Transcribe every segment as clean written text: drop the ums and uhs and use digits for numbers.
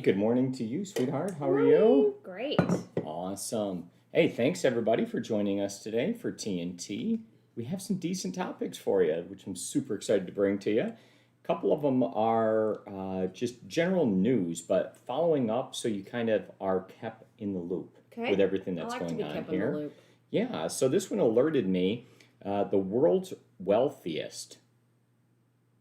good morning to you, sweetheart. How are you? Great. Awesome. Hey, thanks everybody for joining us today for TNT. We have some decent topics for you, which I'm super excited to bring to you. A couple of them are just general news, but following up so you kind of are kept in the loop with everything that's going on here. In the loop. Yeah, so this one alerted me, the world's wealthiest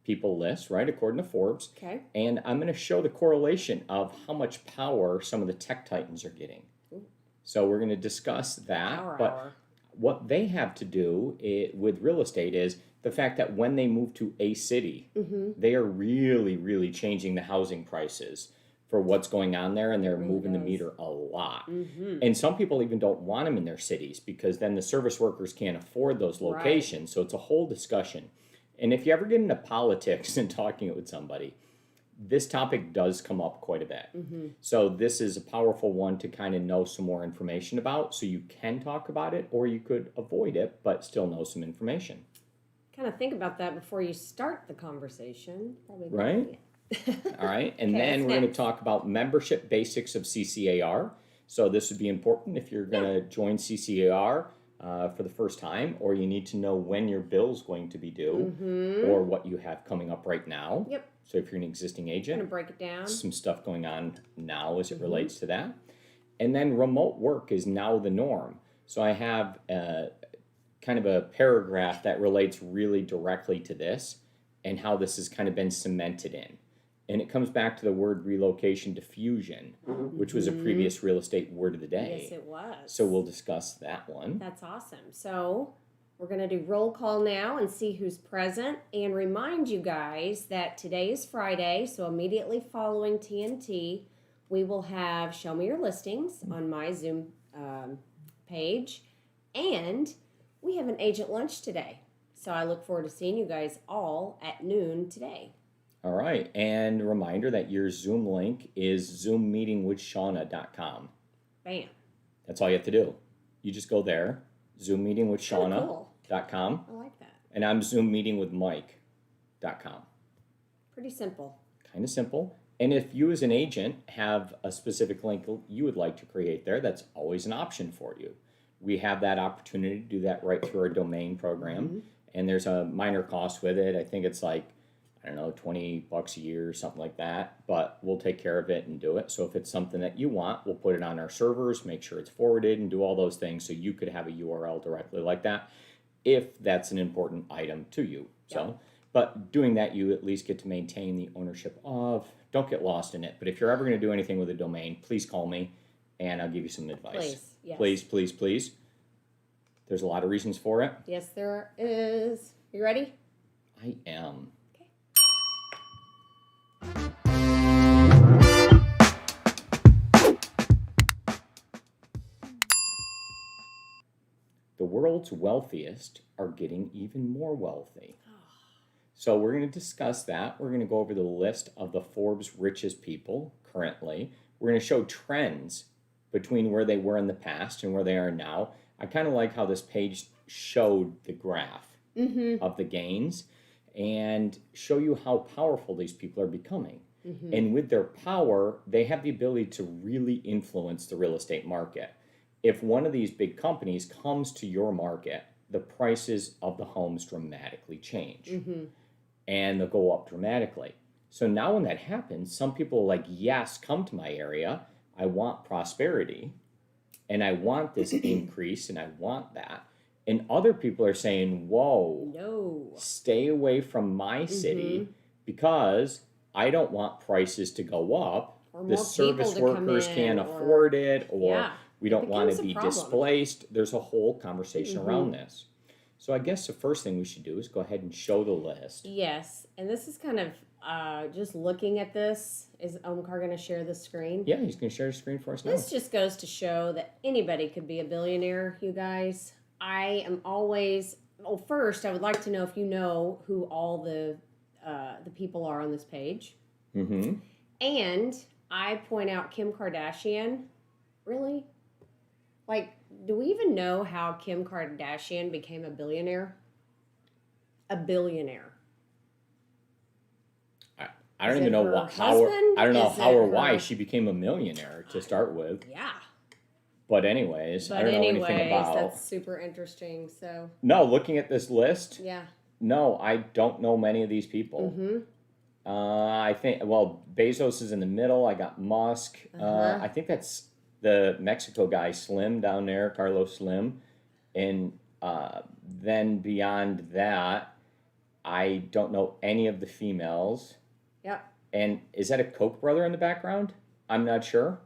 people list, right, according to Forbes. Okay. And I'm going to show the correlation of how much power some of the tech titans are getting. Ooh. So we're going to discuss that. But what they have to do with real estate is the fact that when they move to a city, they are really, really changing the housing prices for what's going on there, and they're moving the meter a lot. And some people even don't want them in their cities because then the service workers can't afford those locations. Right. So it's a whole discussion. And if you ever get into politics and talking it with somebody, this topic does come up quite a bit. So this is a powerful one to kind of know some more information about, so you can talk about it, or you could avoid it, but still know some information. Kind of think about that before you start the conversation. Probably right? All right. And then we're going to talk about membership basics of CCAR. So this would be important if you're going to join CCAR. For the first time, or you need to know when your bill's going to be due, or what you have coming up right now. Yep. So if you're an existing agent, I'm gonna break it down. Some stuff going on now as it relates to that. And then remote work is now the norm. So I have kind of a paragraph that relates really directly to this and how this has kind of been cemented in. And it comes back to the word relocation diffusion, which was a previous real estate word of the day. Yes, it was. So we'll discuss that one. That's awesome. So we're going to do roll call now and see who's present, and remind you guys that today is Friday, so immediately following TNT, we will have Show Me Your Listings on my Zoom page, and we have an agent lunch today. So I look forward to seeing you guys all at noon today. All right, and a reminder that your Zoom link is zoommeetingwithshana.com. Bam. That's all you have to do. You just go there, zoommeetingwithshana.com. I like that. And I'm zoommeetingwithmike.com. Pretty simple. Kind of simple. And if you as an agent have a specific link you would like to create there, that's always an option for you. We have that opportunity to do that right through our domain program. And there's a minor cost with it. I think it's like, I don't know, $20 a year or something like that, but we'll take care of it and do it. So if it's something that you want, we'll put it on our servers, make sure it's forwarded, and do all those things so you could have a URL directly like that if that's an important item to you. So, but doing that, you at least get to maintain the ownership of. Don't get lost in it. But if you're ever going to do anything with a domain, please call me and I'll give you some advice. Please, yes. Please, please, please. There's a lot of reasons for it. Yes, there is. You ready? I am. The world's wealthiest are getting even more wealthy. So we're going to discuss that. We're going to go over the list of the Forbes richest people currently. We're going to show trends between where they were in the past and where they are now. I kind of like how this page showed the graph of the gains and show you how powerful these people are becoming. And with their power, they have the ability to really influence the real estate market. If one of these big companies comes to your market, the prices of the homes dramatically change. And they'll go up dramatically. So now when that happens, some people are like, yes, come to my area. I want prosperity. And I want this increase, and I want that. And other people are saying, whoa, no, stay away from my city because I don't want prices to go up. The service workers can't afford it, or we don't want to be displaced. There's a whole conversation around this. So I guess the first thing we should do is go ahead and show the list. Yes, and this is kind of just looking at this. Is Omkar going to share the screen? Yeah, he's going to share the screen for us now. This just goes to show that anybody could be a billionaire, you guys. I am always, well, first, I would like to know if you know who all the people are on this page. And I point out Kim Kardashian. Really? Like, do we even know how Kim Kardashian became a billionaire? A billionaire. I don't Is even it know her how or husband? I don't know Is how it or why her- she became a millionaire to start with. Yeah. But anyways, I But don't know anyways, anything about. that's super interesting. So No, looking at this list, yeah. no, I don't know many of these people. Mm-hmm. I think, well, Bezos is in the middle. I got Musk. Uh-huh. I think that's the Mexico guy, Slim, down there, Carlos Slim. And then beyond that, I don't know any of the females. Yep. And is that a Koch brother in the background? I'm not sure.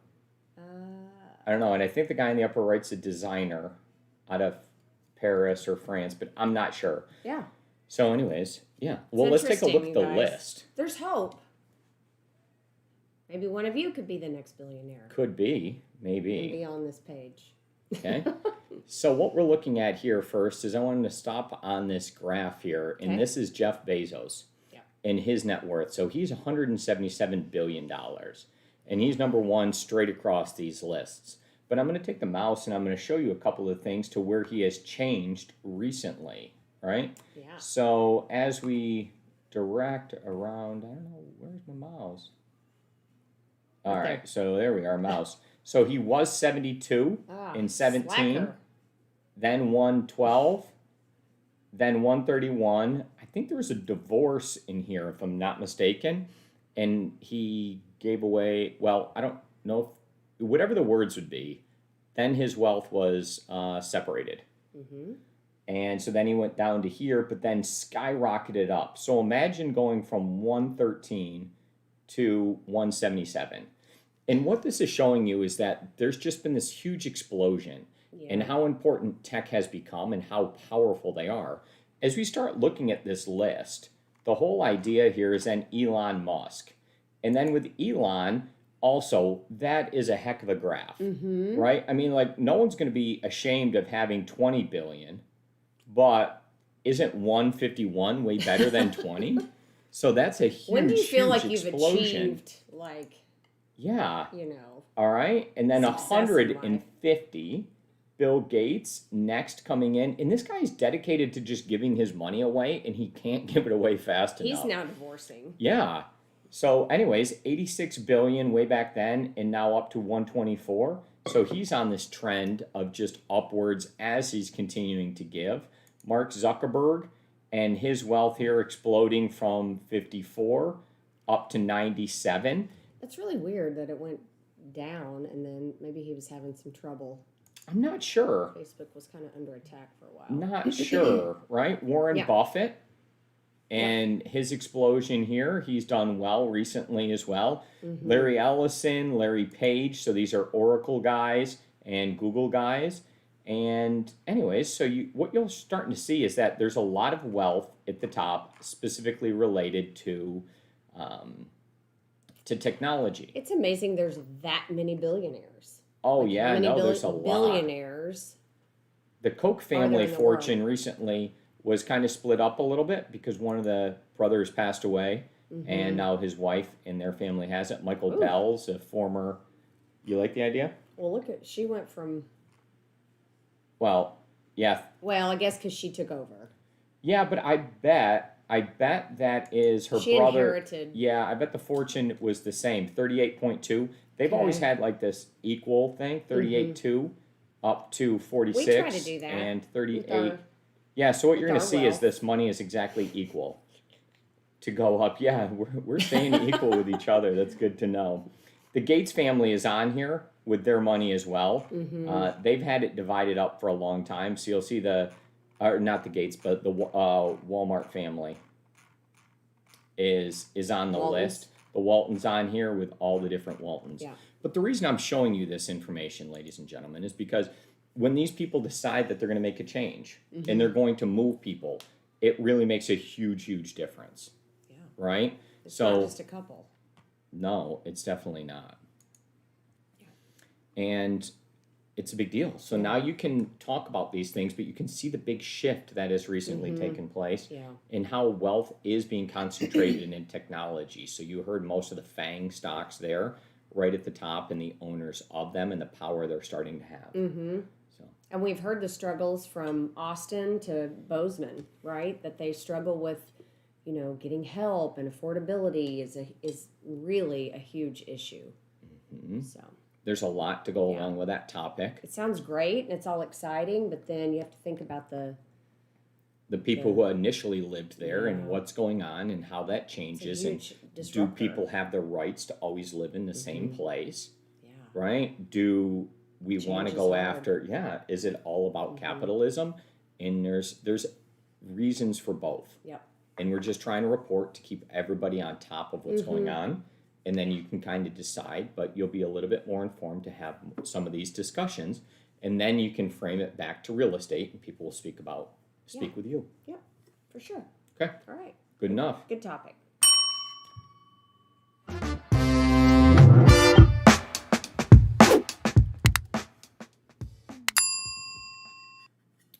I don't know. And I think the guy in the upper right's a designer out of Paris or France, but I'm not sure. Yeah. So anyways, yeah. Well, let's take a look at the interesting, you guys. list. There's hope. Maybe one of you could be the next billionaire. Could be, And maybe. be on this page. Okay. So what we're looking at here first is I wanted to stop on this graph here, and Okay. this is Jeff Bezos Yeah. and his net worth. So he's $177 billion, and he's number one straight across these lists. But I'm going to take the mouse and I'm going to show you a couple of things to where he has changed recently, right? Yeah. So as we direct around, I don't know, where's my mouse? All Right right, there. so there we are, mouse. So he was 72 in 17, Slacker. then 112, then 131. I think there was a divorce in here, if I'm not mistaken, and he gave away, well, I don't know, if, whatever the words would be, then his wealth was separated. Mm-hmm. And so then he went down to here, but then skyrocketed up. So imagine going from 113 to 177. And what this is showing you is that there's just been this huge explosion Yeah. in how important tech has become and how powerful they are. As we start looking at this list, the whole idea here is then Elon Musk. And then with Elon, also, that is a heck of a graph, Mm-hmm. right? I mean, like, no one's going to be ashamed of having 20 billion, but isn't 151 way better than 20? So that's a huge, When do you feel huge like you've explosion. achieved, like, Yeah. you know? All right. And then Success in life. 150, Bill Gates next coming in. And this guy's dedicated to just giving his money away, and he can't give it away fast enough. He's now divorcing. Yeah. So anyways, 86 billion way back then, and now up to 124. So he's on this trend of just upwards as he's continuing to give. Mark Zuckerberg and his wealth here exploding from 54 up to 97. That's really weird that it went down and then maybe he was having some trouble. I'm not sure. Facebook was kind of under attack for a while. Not sure, right? Warren Yeah. Buffett and his explosion here. He's done well recently as well. Mm-hmm. Larry Ellison, Larry Page. So these are Oracle guys and Google guys. And anyways, so what you're starting to see is that there's a lot of wealth at the top, specifically related to technology. It's amazing there's that many billionaires. Oh Like, yeah, how many no, there's a lot. billionaires. The Koch there family in the fortune recently was kind of split up a little bit because one of the brothers passed away, Mm-hmm. and now his wife and their family has it. Michael Ooh. Bell's a former. You like the idea? Well, look at, she went from, Well, yeah, well, I guess because she took over. yeah, but I bet that is her She brother. inherited. Yeah, I bet the fortune was the same, 38.2. They've always Okay. had like this equal thing, 38.2 up to 46 We try to do that and with 38. our- Yeah, so what you're with going to our see is wealth. this money is exactly equal to go up. Yeah, we're staying equal with each other. That's good to know. The Gates family is on here with their money as well. Mm-hmm. They've had it divided up for a long time. So you'll see or not the Gates, but the Walmart family is on the Waltons. list. The Waltons on here with all the different Waltons. Yeah. But the reason I'm showing you this information, ladies and gentlemen, is because when these people decide that they're going to make a change Mm-hmm. and they're going to move people, it really makes a huge, huge difference, Yeah. right? It's So not just a couple. no, it's definitely not. Yeah. And it's a big deal. So now you can talk about these things, but you can see the big shift that has recently taken place Yeah. in how wealth is being concentrated in technology. So you heard most of the FANG stocks there right at the top and the owners of them and the power they're starting to have. Mm-hmm. So And we've heard the struggles from Austin to Bozeman, right? That they struggle with, getting help and affordability is really a huge issue. Mm-hmm. So there's a lot to go along with that topic. it sounds great and it's all exciting, but then you have to think about the people who initially lived there and what's going on and how that changes, and do people have the rights to always live in the same place? Yeah. Right? Do we want to go after? Yeah. Is it all about capitalism? And there's reasons for both. Yep. And we're just trying to report to keep everybody on top of what's going on. And then you can kind of decide, but you'll be a little bit more informed to have some of these discussions. And then you can frame it back to real estate and people will speak with you. Yep, for sure. Okay. All right. Good enough. Good topic.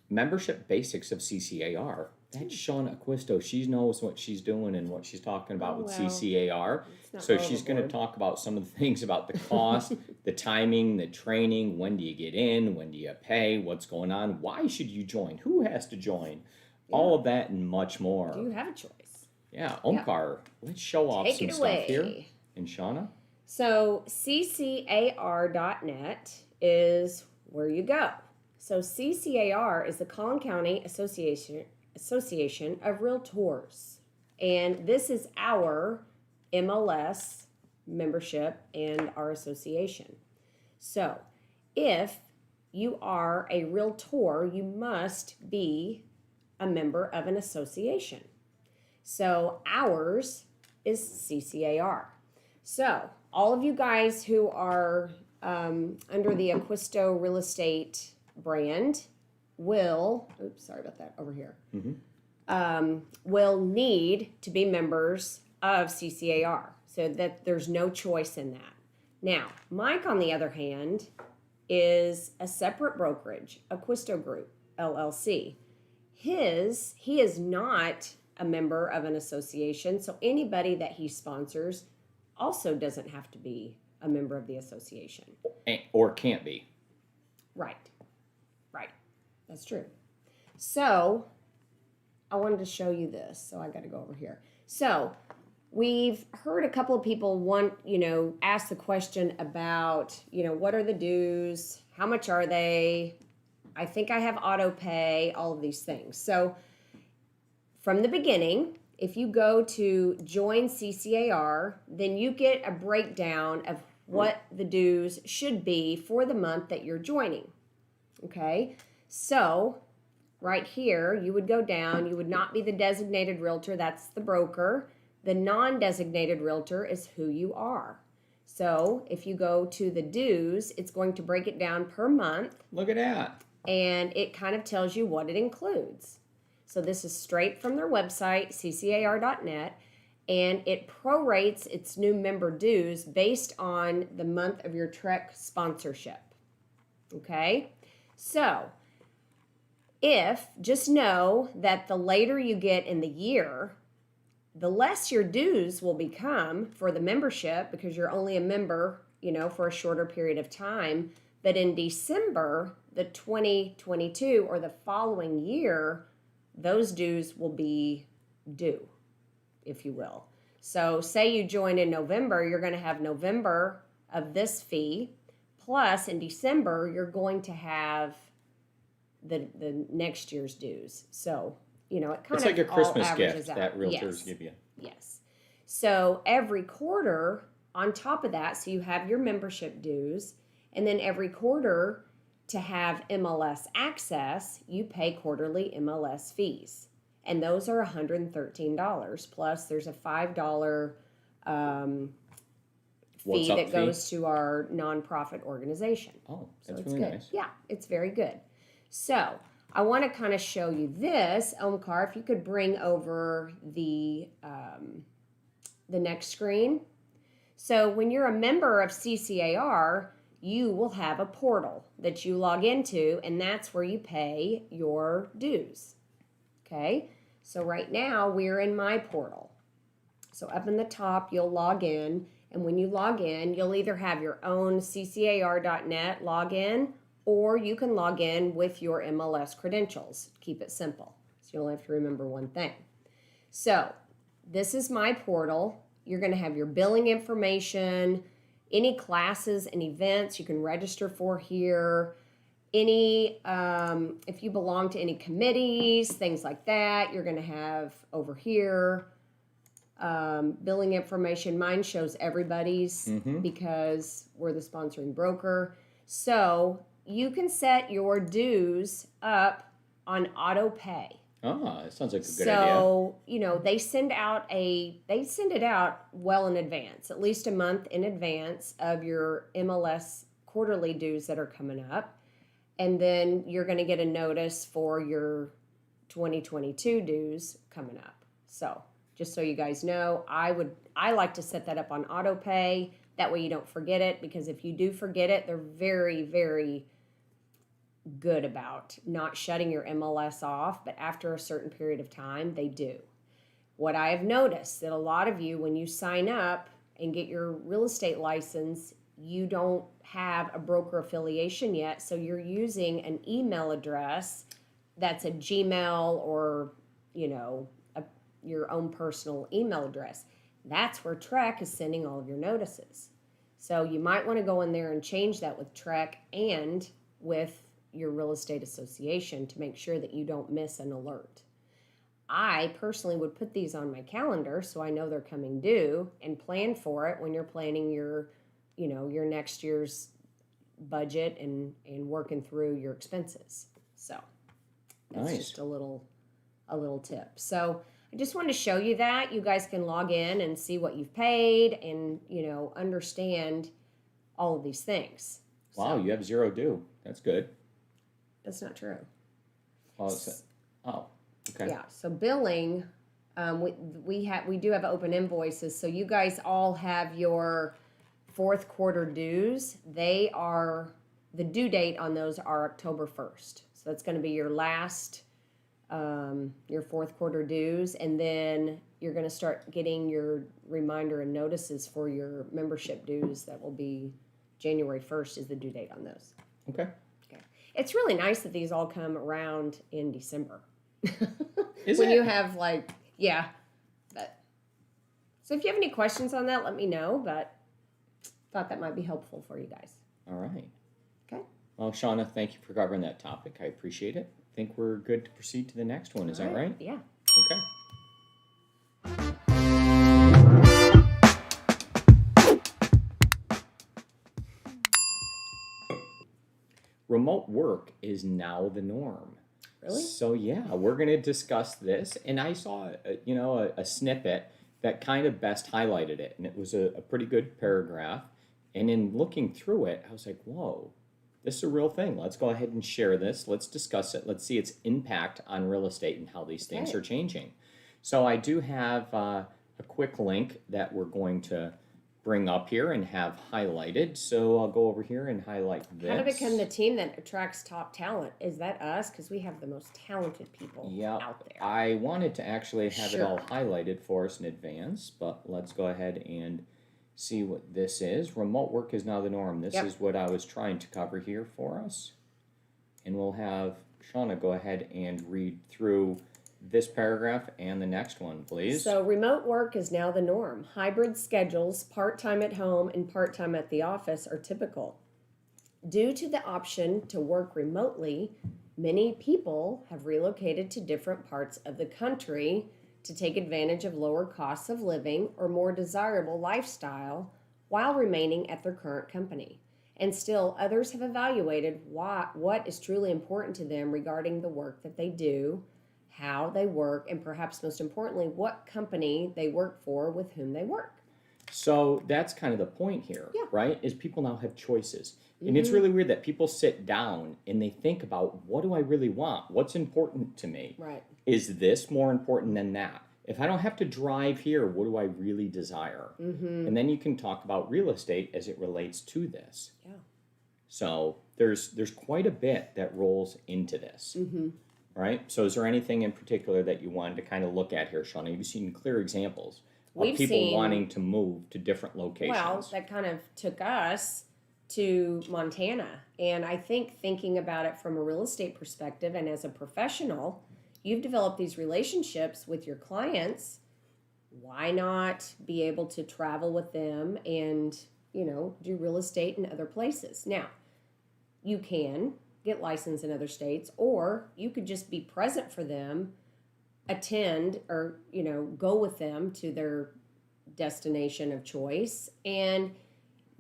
Membership basics of CCAR. That's Shana Acquisto. She knows what she's doing and what she's talking about with CCAR. So she's going to talk about some of the things about the cost, the timing, the training. When do you get in? When do you pay? What's going on? Why should you join? Who has to join? All of that and much more. Do you have a choice? Yeah, Omkar, let's show off some stuff here. And Shana? So CCAR.net is where you go. So CCAR is the Collin County Association of Realtors. And this is our MLS membership and our association. So if you are a realtor, you must be a member of an association. So ours is CCAR. So all of you guys who are under the Acquisto Real Estate brand will, will need to be members of CCAR, so that there's no choice in that. Now, Mike, on the other hand, is a separate brokerage, Acquisto Group, LLC. He is not a member of an association, so anybody that he sponsors also doesn't have to be a member of the association. Or can't be. Right. That's true. So I wanted to show you this, so I got to go over here. So we've heard a couple of people ask the question about, what are the dues? How much are they? I think I have auto pay, all of these things. So from the beginning, if you go to join CCAR, then you get a breakdown of what the dues should be for the month that you're joining. Okay? So right here, you would go down. You would not be the designated realtor. That's the broker. The non-designated realtor is who you are. So if you go to the dues, it's going to break it down per month. Look at that. And it kind of tells you what it includes. So this is straight from their website, ccar.net, and it prorates its new member dues based on the month of your Trek sponsorship. Okay? So just know that the later you get in the year, the less your dues will become for the membership, because you're only a member, for a shorter period of time. But in December, the 2022 or the following year, those dues will be due, if you will. So say you join in November, you're going to have November of this fee, plus in December, you're going to have the next year's dues. So, it kind it's of like a Christmas averages gift out. that realtors give you. Yes. So every quarter on top of that, so you have your membership dues, and then every quarter to have MLS access, you pay quarterly MLS fees. And those are $113, plus there's a $5 fee that goes to our nonprofit organization. Oh, so that's really nice. Yeah, it's very good. So I want to kind of show you this. Omkar, if you could bring over the next screen. So when you're a member of CCAR, you will have a portal that you log into, and that's where you pay your dues. Okay, so right now we're in my portal. So up in the top, you'll log in, and when you log in, you'll either have your own CCAR.net login, or you can log in with your MLS credentials. Keep it simple, so you only have to remember one thing. So this is my portal. You're going to have your billing information, any classes and events you can register for here, any, if you belong to any committees, things like that, you're going to have over here. Billing information. Mine shows everybody's because we're the sponsoring broker. So you can set your dues up on auto pay. Ah, that sounds like a good idea. So, you know, they send it out well in advance, at least a month in advance of your MLS quarterly dues that are coming up. And then you're going to get a notice for your 2022 dues coming up. So, just so you guys know, I like to set that up on auto pay. That way you don't forget it, because if you do forget it, they're very, very good about not shutting your MLS off, but after a certain period of time, they do. What I have noticed that a lot of you, when you sign up and get your real estate license, you don't have a broker affiliation yet, so you're using an email address that's a Gmail or, you know, your own personal email address. That's where TREC is sending all of your notices. So you might want to go in there and change that with TREC and with your real estate association to make sure that you don't miss an alert. I personally would put these on my calendar so I know they're coming due and plan for it when you're planning your, you know, your next year's budget and working through your expenses. So that's just a little tip. So I just wanted to show you that. You guys can log in and see what you've paid and, you know, understand all of these things. Wow, you have zero due. That's good. That's not true. Okay. Yeah, so billing, we do have open invoices. So you guys all have your fourth quarter dues. The due date on those are October 1st. So that's going to be your last, your fourth quarter dues. And then you're going to start getting your reminder and notices for your membership dues. That will be January 1st is the due date on those. Okay. It's really nice that these all come around in December. Is when it? you have like, yeah. But so if you have any questions on that, let me know. But thought that might be helpful for you guys. All right. Okay. Well, Shana, thank you for covering that topic. I appreciate it. I think we're good to proceed to the next one. Is that right? Yeah. Okay. Remote work is now the norm. Really? So yeah, we're going to discuss this, and I saw a snippet that kind of best highlighted it, and it was a pretty good paragraph. And in looking through it, I was like, whoa, this is a real thing. Let's go ahead and share this. Let's discuss it. Let's see its impact on real estate and how these things are changing. So I do have a quick link that we're going to bring up here and have highlighted. So I'll go over here and highlight this. How to become the team that attracts top talent. Is that us? Because we have the most talented people out there. I wanted to actually have it all highlighted for us in advance, but let's go ahead and see what this is. Remote work is now the norm. This is what I was trying to cover here for us. And we'll have Shana go ahead and read through this paragraph and the next one, please. So remote work is now the norm. Hybrid schedules, part-time at home and part-time at the office are typical. Due to the option to work remotely, many people have relocated to different parts of the country to take advantage of lower costs of living or more desirable lifestyle while remaining at their current company. And still, others have evaluated what is truly important to them regarding the work that they do, how they work, and perhaps most importantly, what company they work for with whom they work. So that's kind of the point here, right? Is people now have choices. And it's really weird that people sit down and they think about, what do I really want? What's important to me? Right. Is this more important than that? If I don't have to drive here, what do I really desire? And then you can talk about real estate as it relates to this. Yeah. So there's quite a bit that rolls into this. Right? So is there anything in particular that you wanted to kind of look at here, Shana? You've seen clear examples of people wanting to move to different locations. Well, that kind of took us to Montana. And I think thinking about it from a real estate perspective and as a professional, you've developed these relationships with your clients why not be able to travel with them and, do real estate in other places? Now, you can get licensed in other states, or you could just be present for them, attend, or, go with them to their destination of choice and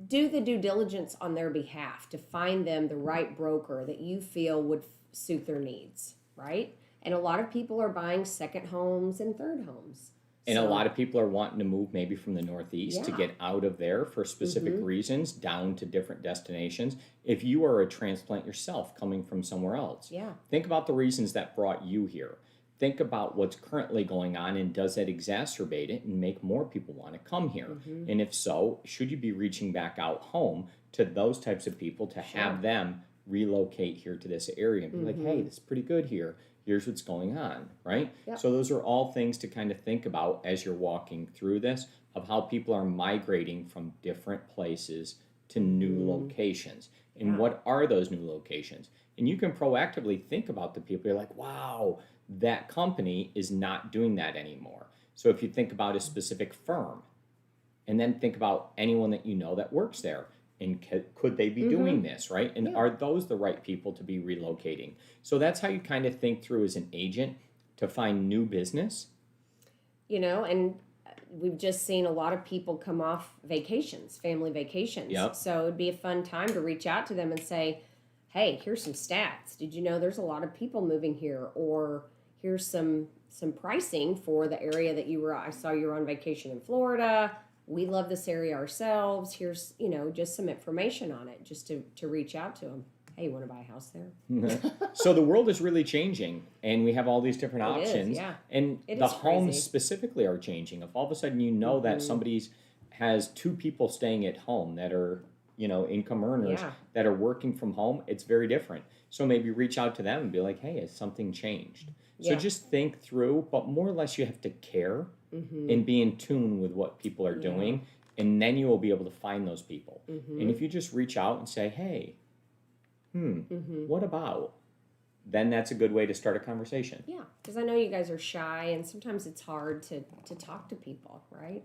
do the due diligence on their behalf to find them the right broker that you feel would suit their needs, right? And a lot of people are buying second homes and third homes. And a lot of people are wanting to move maybe from the Northeast to get out of there for specific reasons down to different destinations. If you are a transplant yourself coming from somewhere else, think about the reasons that brought you here. Think about what's currently going on, and does that exacerbate it and make more people want to come here? And if so, should you be reaching back out home to those types of people to have them relocate here to this area and be like, hey, this is pretty good here. Here's what's going on, right? So those are all things to kind of think about as you're walking through this, of how people are migrating from different places to new locations. And what are those new locations? And you can proactively think about the people. You're like, wow, that company is not doing that anymore. So if you think about a specific firm, and then think about anyone that you know that works there, and could they be doing this, right? And are those the right people to be relocating? So that's how you kind of think through as an agent to find new business. And we've just seen a lot of people come off vacations, family vacations. So it'd be a fun time to reach out to them and say, hey, here's some stats. Did you know there's a lot of people moving here? Or here's some pricing for the area that I saw you were on vacation in Florida. We love this area ourselves. Here's, just some information on it, just to reach out to them. Hey, you want to buy a house there? So the world is really changing, and we have all these different options. And the homes specifically are changing. If all of a sudden that somebody has two people staying at home that are, income earners that are working from home, it's very different. So maybe reach out to them and be like, hey, has something changed? So just think through, but more or less you have to care and be in tune with what people are doing, and then you will be able to find those people. And if you just reach out and say, hey, what about? Then that's a good way to start a conversation. Yeah, because I know you guys are shy, and sometimes it's hard to talk to people, right?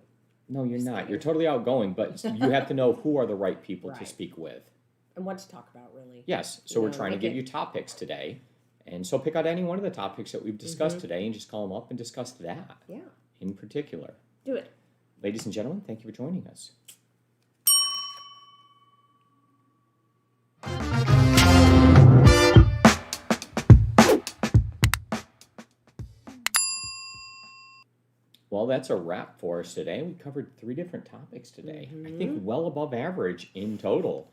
No, you're not. You're totally outgoing, but you have to know who are the right people to speak with. And what to talk about, really. Yes, so we're trying to give you topics today. And so pick out any one of the topics that we've discussed today and just call them up and discuss that in particular. Do it. Ladies and gentlemen, thank you for joining us. Well, that's a wrap for us today. We covered 3 different topics today. I think well above average in total.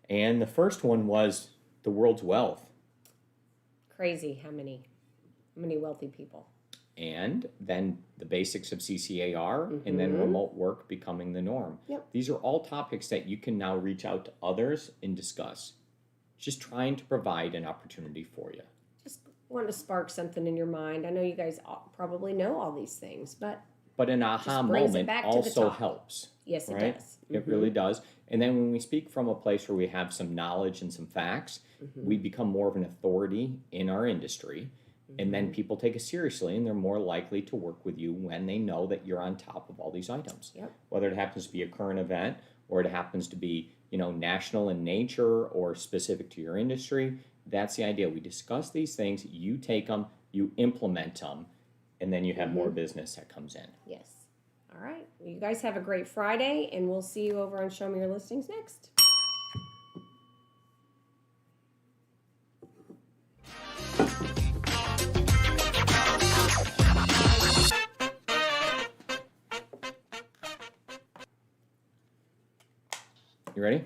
And the first one was the world's wealth. Crazy how many wealthy people. And then the basics of CCAR, and then remote work becoming the norm. These are all topics that you can now reach out to others and discuss. Just trying to provide an opportunity for you. Just want to spark something in your mind. I know you guys probably know all these things, but an aha moment also helps. Yes, it does. It really does. And then when we speak from a place where we have some knowledge and some facts, we become more of an authority in our industry. And then people take us seriously, and they're more likely to work with you when they know that you're on top of all these items. Whether it happens to be a current event, or it happens to be, national in nature or specific to your industry, that's the idea. We discuss these things, you take them, you implement them, and then you have more business that comes in. Yes. All right. Well, you guys have a great Friday, and we'll see you over on Show Me Your Listings next. You ready?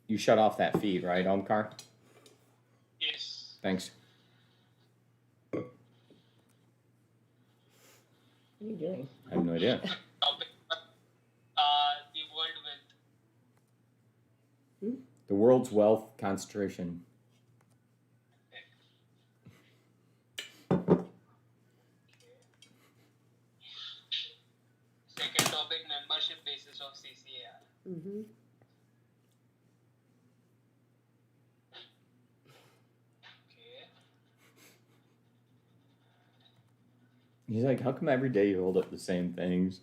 You shut off that feed, right, Omkar? Yes. Thanks. What are you doing? I have no idea. Topic, the world wealth. The world's wealth concentration. Second topic, membership basis of CCAR. Okay. He's like, how come every day you hold up the same things?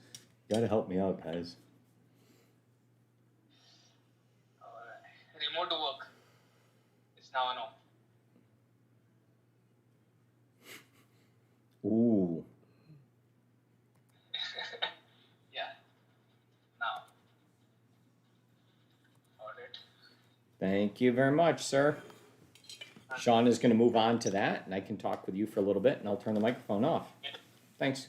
You gotta help me out, guys. Alright. Remote work is now an option. Ooh. Yeah. Now. Audit. Thank you very much, sir. Sean is going to move on to that, and I can talk with you for a little bit, and I'll turn the microphone off. Thanks.